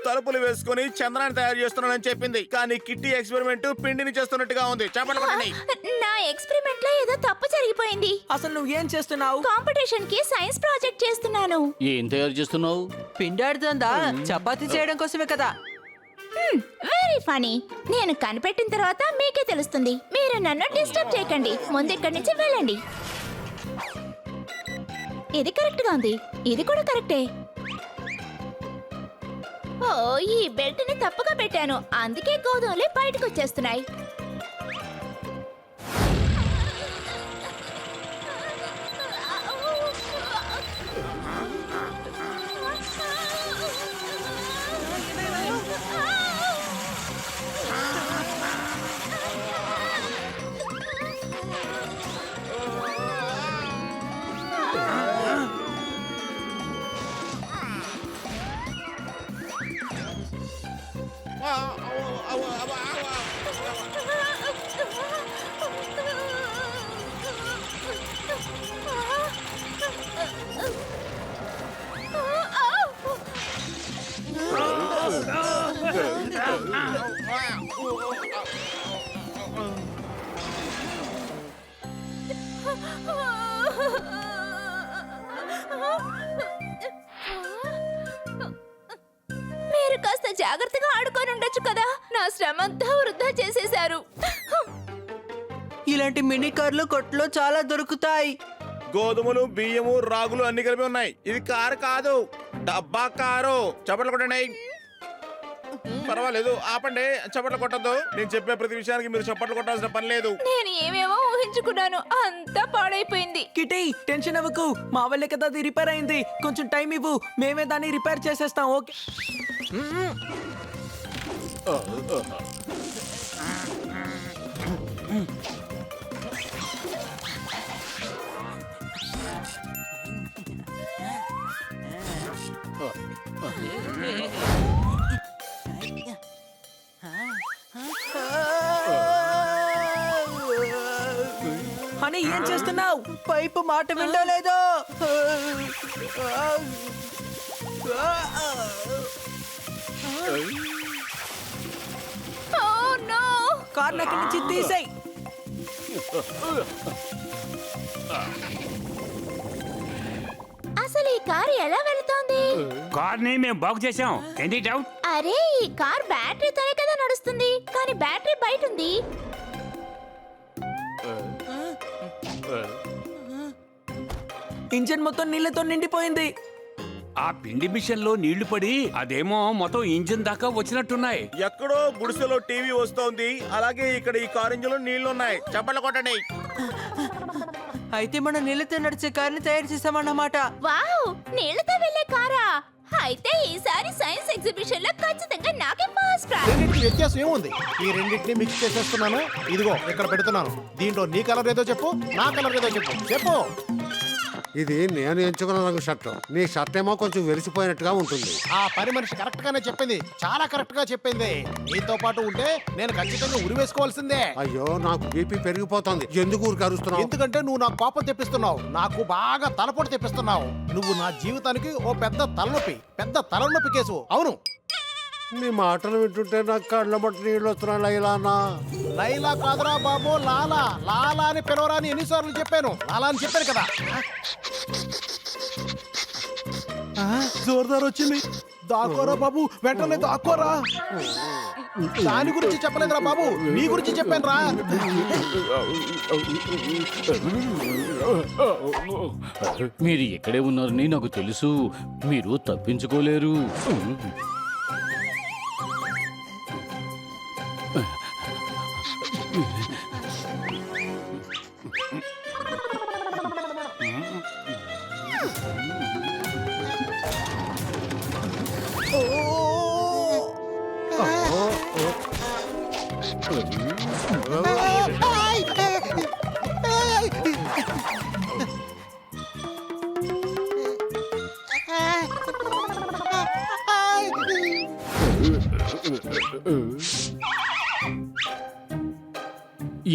తలుపులు వేసుకుని చంద్రాన్ని తయారు చేస్తున్నానని చెప్పింది, కానీ కిట్టి ఎక్స్పెరిమెంట్ పిండిని చేస్తున్నట్టుగా ఉంది. చెప్పండి కొట్టండి. నా ఎక్స్పెరిమెంట్ లో ఏదో తప్పు జరిగిపోయింది. అసలు నువ్వేం చేస్తున్నావు? కాంపిటీషన్ కి సైన్స్ ప్రాజెక్ట్ చేస్తున్నాను. ఏం తయారు చేస్తున్నావు? పిండాడుతుందా? చపాతీ చేయడం కోసమే కదా. Very funny. నేను కనిపెట్టిన తర్వాత మీకే తెలుస్తుంది. మీరు నన్ను డిస్టర్బ్ చేయకండి. ముందు ఇక్కడి నుంచి వెళ్ళండి. ఇది కరెక్ట్ గా ఉంది. ఇది కూడా కరెక్టే. ఓ, ఈ బెల్ట్ ని తప్పుగా పెట్టాను, అందుకే గోధుమలు బయటకు వచ్చేస్తున్నాయి. మీరు కాస్త జాగ్రత్తగా ఆడుకొని ఉండొచ్చు కదా. నా శ్రమంతా వృధా చేసేశారు. ఇలాంటి మినీ కార్లు కొట్లో చాలా దొరుకుతాయి. గోధుమలు, బియ్యము, రాగులు అన్ని కలిపి ఉన్నాయి. ఇది కారు కాదు, డబ్బా కారు. చప్పట్లు కొట్టండి. పర్వాలేదు, ఆపండి. చప్పట్లు కొట్టద్దు. నేను చెప్పే ప్రతి విషయానికి మీరు చప్పట్లు కొట్టాల్సిన పని లేదు. నేను ఏమేమో ఊహించుకున్నాను, అంతా పాడైపోయింది. కిటీ, టెన్షన్ అవ్వకు. మా వల్లే కదా అది రిపేర్ అయింది. కొంచెం టైం ఇవ్వు, మేమే దాన్ని రిపేర్ చేసేస్తాం. ఓకే. హనీ, ఏం చేస్తున్నావు? పైపు మాట వింటలేదో. Oh no! కార్ నక్కడి నుంచి తీసేయ్. అసలు ఈ కార్ ఎలా వెళ్తోంది? కార్ ని మేము బాగు చేసాం. ఏంటి డౌట్? అరే, ఈ కార్ బ్యాటరీతోనే కదా నడుస్తుంది, కానీ బ్యాటరీ బయట ఉంది. ఇంజన్ మొత్తం నీళ్లతో నిండిపోయింది. ఆ పిండి మిషన్ లో నీళ్లు పడి అదేమో మొత్తం ఇంజిన్ దాకా వచ్చినట్టున్నాయి. ఎక్కడో గుడిసెలో టీవీ వస్తోంది, అలాగే ఇక్కడ ఈ కారు ఇంజిన్లో నీళ్లున్నాయి. చప్పట్లు కొట్టండి. అయితే మనం నీళ్లతో నడిచే కార్ని తయారు చేసామన్నమాట. వావ్, నీళ్లతో వెళ్ళే కారా? అయితే ఈసారి సైన్స్ ఎగ్జిబిషన్ లో ఖచ్చితంగా నాకే ఫస్ట్ ప్రైజ్. రెండింటికి వ్యత్యాసం ఏముంది? ఈ రెండింటిని మిక్స్ చేసేస్తున్నాను. ఇదిగో ఇక్కడ పెడుతున్నాను. దీంట్లో నీ కలర్ ఏదో చెప్పు, నా కలర్ ఏదో చెప్పు. ఇది నేను ఎంచుకున్న రంగు షర్ట్. నీ షర్ట్ ఏమో కొంచెం వెలిసిపోయినట్టుగా ఉంటుంది. ఆ పని మనిషి కరెక్ట్ గానే చెప్పింది, చాలా కరెక్ట్ గా చెప్పింది. నీతో పాటు ఉంటే నేను ఖచ్చితంగా ఉరి వేసుకోవాల్సిందే. అయ్యో, నాకు బీపీ పెరిగిపోతుంది. ఎందుకు ఊరికి అరుస్తున్నావు? ఎందుకంటే నువ్వు నాకు కోపం తెప్పిస్తున్నావు, నాకు బాగా తలపోటు తెప్పిస్తున్నావు. నువ్వు నా జీవితానికి ఓ పెద్ద తలనొప్పి కేసు. అవును, నీ మాటలు వింటుంటే నాకు కళ్ళ మట్టి నీళ్ళు వస్తున్నాయి. లైలానా? లైలా కాదురా బాబు, లాలా. లాలా అని పిలవరా అని ఎన్నిసార్లు చెప్పాను? లాలా అని చెప్పాను కదా. జోర్దార్ వచ్చింది. దాకోరా బాబు, వెంటనే దాకోరా. దాని గురించి చెప్పలేదురా బాబు, నీ గురించి చెప్పాను రా. మీరు ఎక్కడే ఉన్నారని నాకు తెలుసు. మీరు తప్పించుకోలేరు.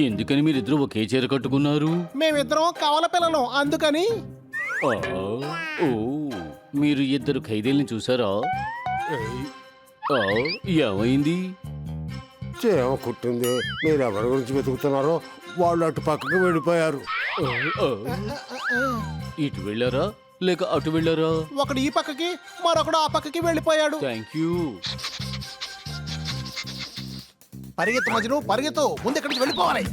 ఎందుకని మీరిద్దరూ ఒకే చీర కట్టుకున్నారు? మేమిద్దరం కవల పిల్లలు అందుకని. ఆ, ఓ మీరు ఇద్దరు ఖైదీల్ని చూసారా? ఆ, ఏమైంది? చేమ కుట్టింది. మీరు ఎవరి గురించి వెతుకుతున్నారో వాళ్ళు అటు పక్కకి వెళ్ళిపోయారు. ఆ, ఇటు వెళ్ళారా లేక అటు వెళ్ళారా? ఒకడు ఈ పక్కకి మరొకడు ఆ పక్కకి వెళ్ళిపోయాడు. Thank you. పరిగెత్తు మజ్ను, పరిగెత్తు, ముందు ఇక్కడి నుంచి వెళ్ళిపోవాలి.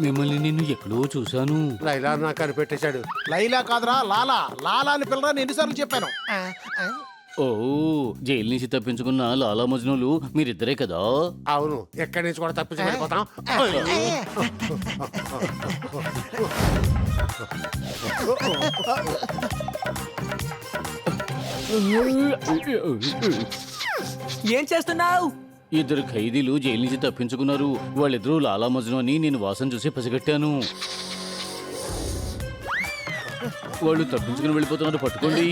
మిమ్మల్ని నేను ఎక్కడో చూశాను. లైలా నాకు కనిపెట్టేశాడు. లైలా కాదురా, లాలా. లాలా అని పిల్లరా నేను ఎన్నిసార్లు చెప్పాను. ఓ జైలు నుంచి తప్పించుకున్న లాలా మజ్నులు మీరిద్దరే కదా? అవును, ఎక్కడి నుంచి కూడా తప్పించి వెళ్ళిపోతాం. ఏం చేస్తున్నావు? ఇద్దరు ఖైదీలు జైలు నుంచి తప్పించుకున్నారు. వాళ్ళిద్దరూ లాలా మజ్ను అని నేను వాసన చూసి పసిగట్టాను. వాళ్ళు తప్పించుకుని వెళ్ళిపోతున్నారు, పట్టుకోండి.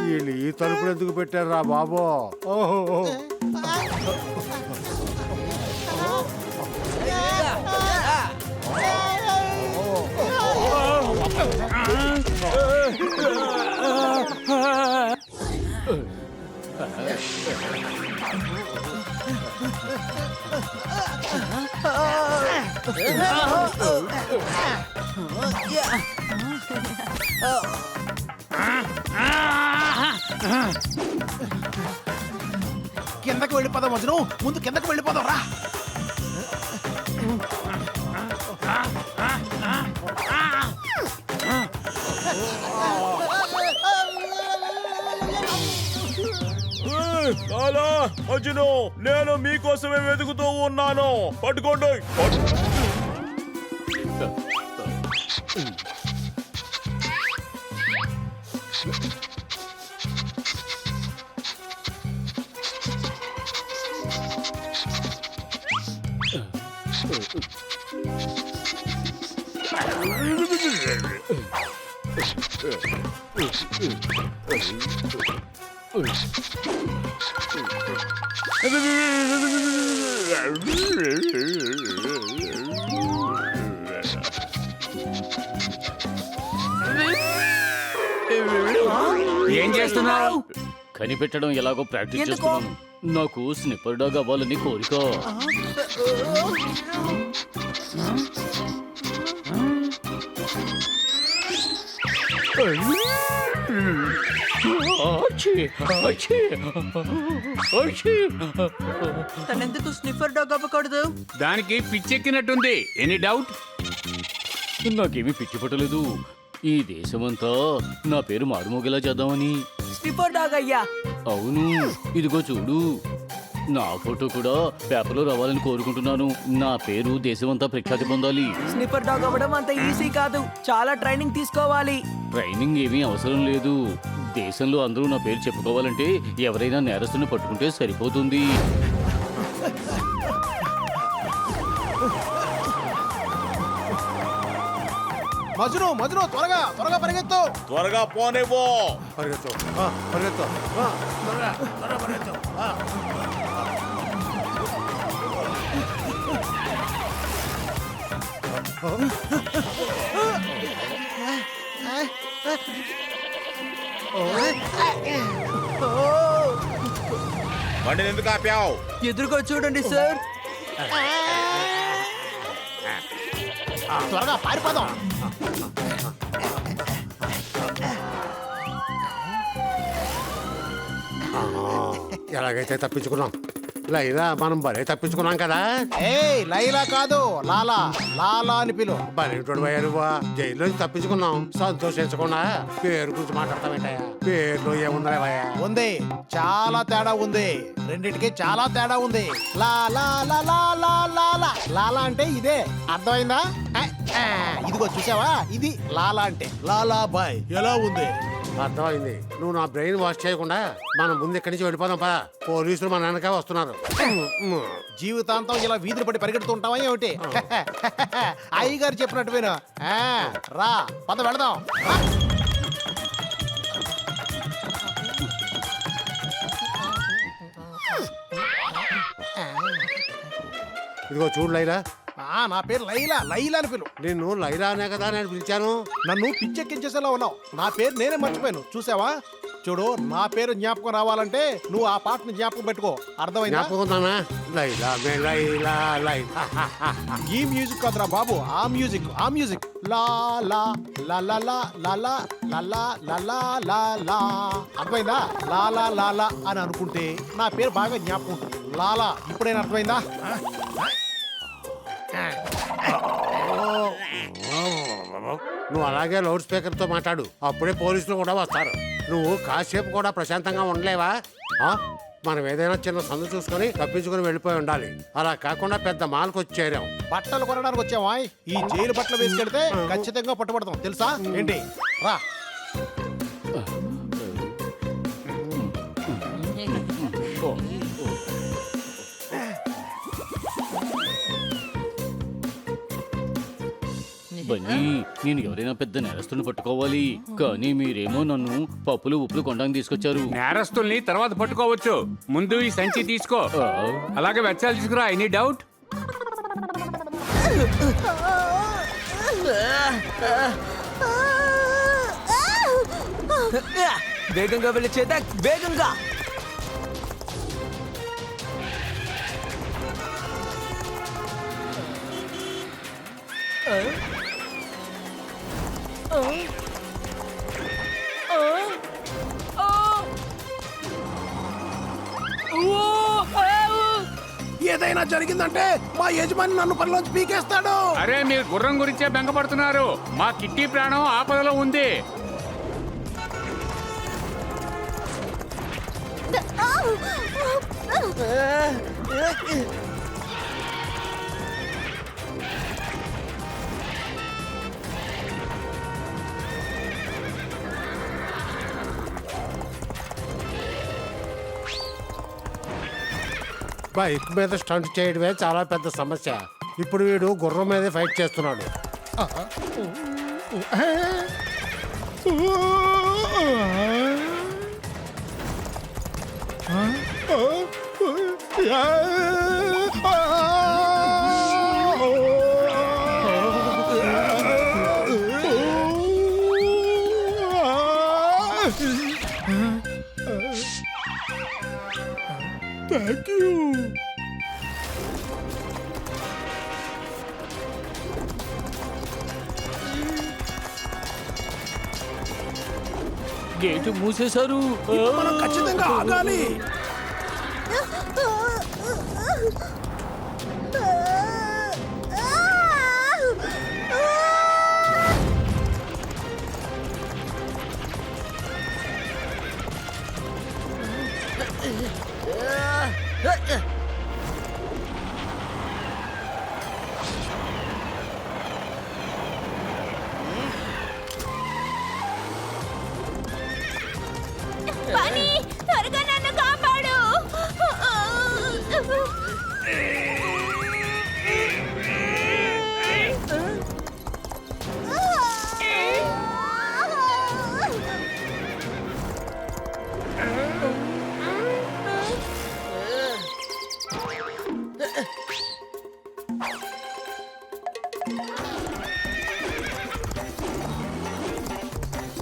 వీళ్ళు ఈ తలుపులు ఎందుకు పెట్టారా బాబు? ఓహో, కిందకి వెళ్ళిపోదాం మజ్ను, ముందు కిందకి వెళ్ళిపోదాం రా. లాలా మజ్ను, నేను మీకోసమే వెతుకుతూ ఉన్నాను. పట్టుకోండి. ఏం చేస్తున్నావు? కనిపెట్టడం ఎలాగో ప్రాక్టీస్ ఎందుకో? చేస్తున్నాను. నాకు స్నిప్పర్ డాగ్ అవ్వాలని కోరిక. తనెందుకు స్నిఫర్ డాగ్ అవ్వకూడదు? దానికి పిచ్చెక్కినట్టుంది. Any doubt? నాకేమీ పిచ్చి పట్టలేదు. ఈ దేశమంతా నా పేరు మారుమోగేలా చేద్దామని. స్నిఫర్ డాగ్ అయ్యా. అవును, ఇదిగో చూడు. నా ఫోటో కూడా పేపర్లో రావాలని కోరుకుంటున్నాను. నా పేరు దేశమంతా ప్రఖ్యాతి పొందాలి. స్నిఫర్ డాగ్ అవ్వడం అంత ఈజీ కాదు, చాలా ట్రైనింగ్ తీసుకోవాలి. ట్రైనింగ్ ఏమీ అవసరం లేదు. దేశంలో అందరూ నా పేరు చెప్పుకోవాలంటే ఎవరైనా నేరస్తుని పట్టుకుంటే సరిపోతుంది. మజ్ను, మజ్ను, త్వరగా త్వరగా పరిగెత్తు. త్వరగా పోనివ్వు. పరిగెత్తు, పరిగెత్తు, త్వరగా, త్వరగా పరిగెత్తు. బండిని ఎందుకు ఆపావు? ఎదురుగా చూడండి సార్. త్వరగా పారిపోదాం. ఎలాగైతే తప్పించుకున్నాం. లైలా మనం భలే తప్పించుకున్నాం కదా. ఏయ్ లైలా కాదు, లాలా. లాలా అని పిలు. భలేటోడు పోయా నువ్వా. జైల్లోంచి తప్పించుకున్నాం, సంతోషించకుండా పేరు గురించి మాట్లాడతామేటయా. పేరులో ఏముందా భయ? ఉంది, చాలా తేడా ఉంది. రెండిటికి చాలా తేడా ఉంది. లాలా లాలా లాలా. లాలా అంటే ఇదే, అర్థమైందా? ఇదిగో చూసావా, ఇది లాలా అంటే. లాలా బాయ్ ఎలా ఉంది? అర్థమైంది. నువ్వు నా బ్రెయిన్ వాష్ చేయకుండా మనం ముందు ఇక్కడి నుంచి వెళ్ళిపోదాం పదా. పోలీసులు మన వెనక వస్తున్నారు. జీవితాంతం ఇలా వీధులు పడి పరిగెడుతుంటావా ఏమిటి? అయ్యగారు చెప్పినట్టు విను. రా పద వెళదాం. ఇదిగో చూడు లైలా, నా పేరు లైలా. లైలా అని పిలు. నిన్ను లైలా అనే కదా నేను పిలిచాను. నన్ను పిచ్చెక్కించేసేలా ఉన్నావు. నా పేరు నేనే మర్చిపోయాను, చూసావా? చూడు, నా పేరు జ్ఞాపకం రావాలంటే నువ్వు ఆ పాటను జ్ఞాపకం పెట్టుకో, అర్థమైందా? జ్ఞాపకుందానా? లైలా మే లైలా లైలా. ఈ మ్యూజిక్ కదరా బాబు, ఆ మ్యూజిక్, ఆ మ్యూజిక్. లా లా లా లా లా లా లా లా లా లా లా లా. అర్థమైందా? లాలా లాలా అని అనుకుంటే నా పేరు బాగా జ్ఞాపకం ఉంటుంది. లాలా. ఇప్పుడైనా అర్థమైందా? నువ్వు అలాగే లౌడ్ స్పీకర్ తో మాట్లాడు, అప్పుడే పోలీసులు కూడా వస్తారు. నువ్వు కాసేపు కూడా ప్రశాంతంగా ఉండలేవా? మనం ఏదైనా చిన్న సందు చూసుకొని తప్పించుకొని వెళ్ళిపోయి ఉండాలి. అలా కాకుండా పెద్ద మాల్కి వచ్చి చేరాం. బట్టలు కొనడానికి వచ్చావా? ఈ జైలు బట్టలు వేసుకెళ్తే ఖచ్చితంగా పట్టుబడతాం, తెలుసా ఏంటి? రా. బన్నీ, నేను ఎవరైనా పెద్ద నేరస్తుని పట్టుకోవాలి, కానీ మీరేమో నన్ను పప్పులు ఉప్పులు కొనడానికి తీసుకొచ్చారు. నేరస్తుల్ని తర్వాత పట్టుకోవచ్చు, ముందు ఈ సంచి తీసుకో. అలాగే వెచ్చాలు తీసుకురా. Any doubt? వేగంగా వెళ్ళి చేద్దాం, వేగంగా. ఏదైనా జరిగిందంటే మా యజమాని నన్ను పనిలోంచి పీకేస్తాడు. అరే, మీరు గుర్రం గురించే బెంగపడుతున్నారు. మా కిట్టి ప్రాణం ఆపదలో ఉంది. బైక్ మీద స్టంట్ చేయడమే చాలా పెద్ద సమస్య. ఇప్పుడు వీడు గుర్రం మీదే ఫైట్ చేస్తున్నాడు. Thank you. గేటు మూసేశారు. మనం ఖచ్చితంగా ఆగాలి. పని, త్వరగా నన్ను కాపాడు.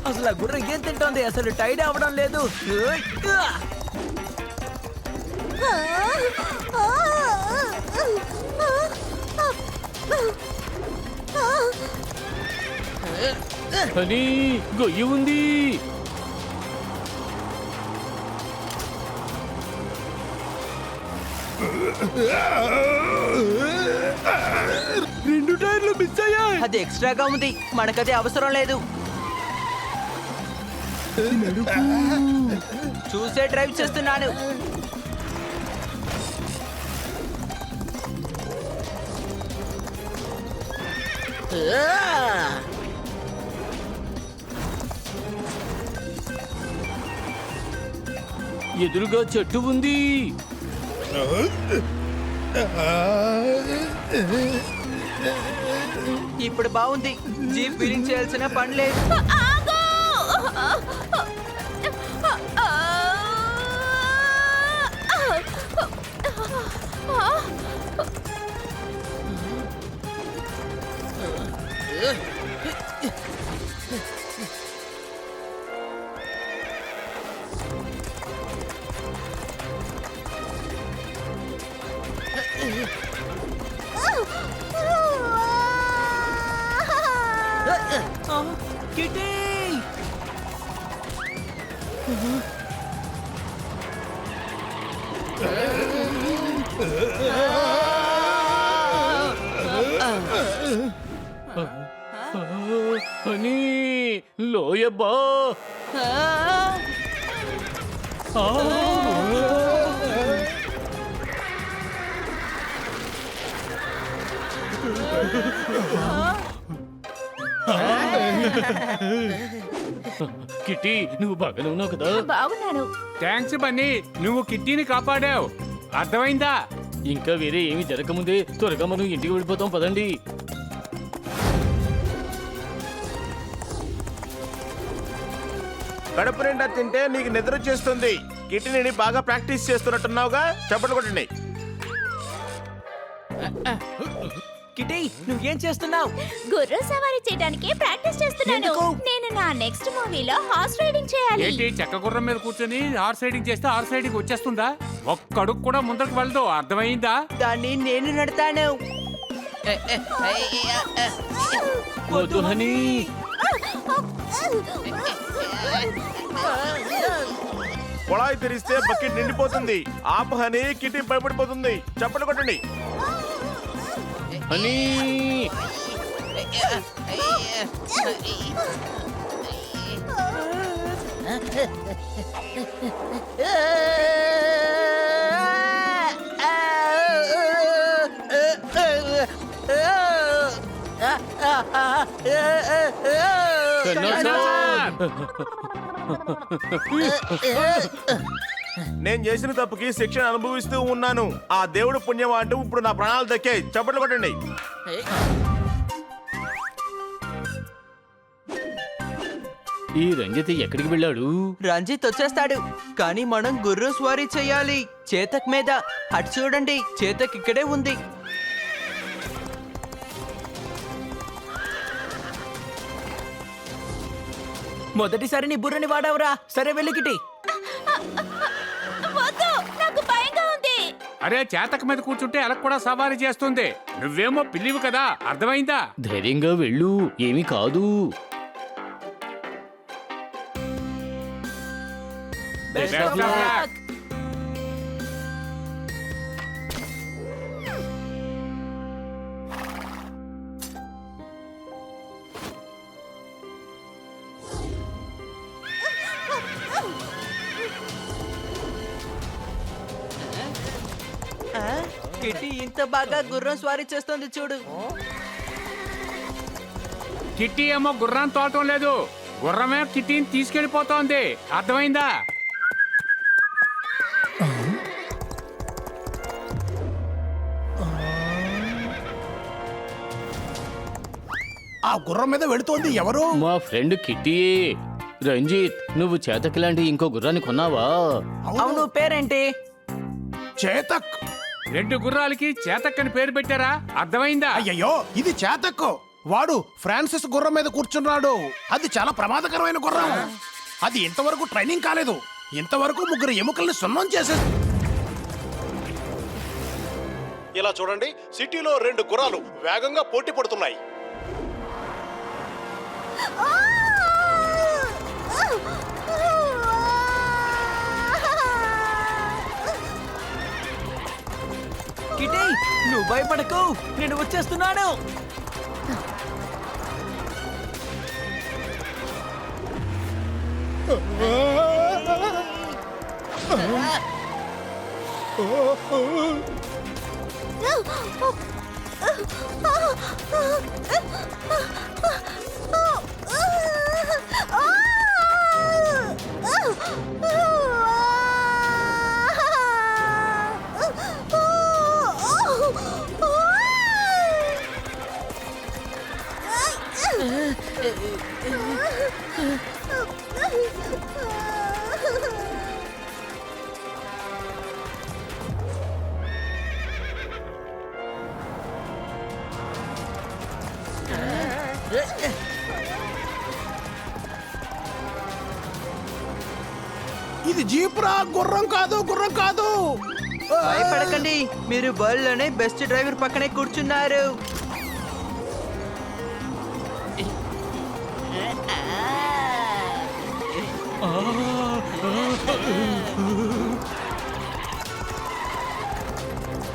అసలు ఆ గుర్రం ఏం తింటోంది? అసలు టైడ్ అవ్వడం లేదు. అని గొయ్యి ఉంది. రెండు టైర్లు మిస్ అయ్యాయి. అది ఎక్స్ట్రాగా ఉంది, మనకది అవసరం లేదు. చూసే డ్రైవ్ చేస్తున్నాను. ఎదురుగా చెట్టు ఉంది. ఇప్పుడు బాగుంది, జీప్ ఫీలింగ్ చేయాల్సిన పని లేదు. ఆగు! కిటీ! అని లోయబ్బా. కిట్టి, నువ్వు బాగానే ఉన్నావు కదా? బాగున్నాను. థ్యాంక్స్ బన్నీ, నువ్వు కిట్టీని కాపాడావు. అర్థమైందా? ఇంకా వేరే ఏమి జరగకముందే త్వరగా మనం ఇంటికి వెళ్ళిపోతాం, పదండి. కడుపు నిండా తింటే నీకు నిద్ర వచ్చేస్తుంది. కిటిని బాగా ప్రాక్టీస్ చేస్తున్నట్టున్నావుగా, చప్పట్లు కొట్టండి. కిటీ, నువ్వేం చేస్తున్నావు? గుర్రం సవారీ చేయడానికి ప్రాక్టీస్ చేస్తున్నాను. నేను నా నెక్స్ట్ మూవీలో హార్స్ రైడింగ్ చేయాలి. ఏంటి, చెక్క గుర్రం మీద కూర్చొని హార్స్ రైడింగ్ చేస్తే హార్స్ రైడింగ్ వచ్చేస్తుందా? ఒక్క అడుగు కూడా ముందరకు వెళ్ళదు. అర్థమైందా? దాన్ని నేను నడతాను. వద్దు హనీ. పొలాయి తెరిస్తే బకెట్ నిండిపోతుంది. ఆపహని కిటి భయపడిపోతుంది. చప్పట్లు కొట్టండి. హనీ, నేను చేసిన తప్పుకి శిక్షణ అనుభవిస్తూ ఉన్నాను. ఆ దేవుడు పుణ్యమా అంటూ ఇప్పుడు నా ప్రాణాలు దక్కాయి. చప్పట్లు కొట్టండి. ఈ రంజిత్ ఎక్కడికి వెళ్ళాడు? రంజిత్ వచ్చేస్తాడు, కానీ మనం గుర్రం స్వారీ చేయాలి. చేతక్ మీద. అటు చూడండి, చేతక్ ఇక్కడే ఉంది. మొదటిసారి నీ బుర్రని వాడావురా. సరే వెళ్ళి కిటీ. వద్దు, నాకు భయంగా ఉంది. అరే, చేతక మీద కూర్చుంటే అలా కూడా సవారీ చేస్తుంది. నువ్వేమో పిల్లివి కదా. అర్థమైందా? ధైర్యంగా వెళ్ళు, ఏమీ కాదు. Best Best of of luck. luck. Kitty ఇంత బాగా గుర్రం స్వారీ చేస్తుంది చూడు. కిట్టి ఏమో గుర్రాన్ని తోటం లేదు. గుర్రమే కిట్టిని తీసుకెళ్లిపోతోంది. అర్థమైందా? ఆ గుర్రం మీద వెళుతోంది ఎవరు? మా ఫ్రెండ్ కిట్టియే. రంజిత్, నువ్వు చేతకి లాంటి ఇంకో గుర్రాన్ని కొన్నావా? అవును, పేరేంటి? చేతక్. 2 గుర్రాలకి చేతక్కని పేరు పెట్టారా? అర్థమైందా? అయ్యయ్యో, ఇది చేతక్. వాడు ఫ్రాన్సిస్ గుర్రం మీద కూర్చున్నాడు. అది చాలా ప్రమాదకరమైన గుర్రం. అది ఇంతవరకు ట్రైనింగ్ కాలేదు. ఇంతవరకు 3 ఎముకల్ని సున్నం చేసేది. ఇలా చూడండి, సిటీలో 2 గుర్రాలు వేగంగా పోటీ పడుతున్నాయి. భయపడకు, నేను వచ్చేస్తున్నాను. ఇది జీపురా, గుర్రం కాదు, గుర్రం కాదు. భయపడకండి, మీరు వరల్డ్ లోనే బెస్ట్ డ్రైవర్ పక్కనే కూర్చున్నారు.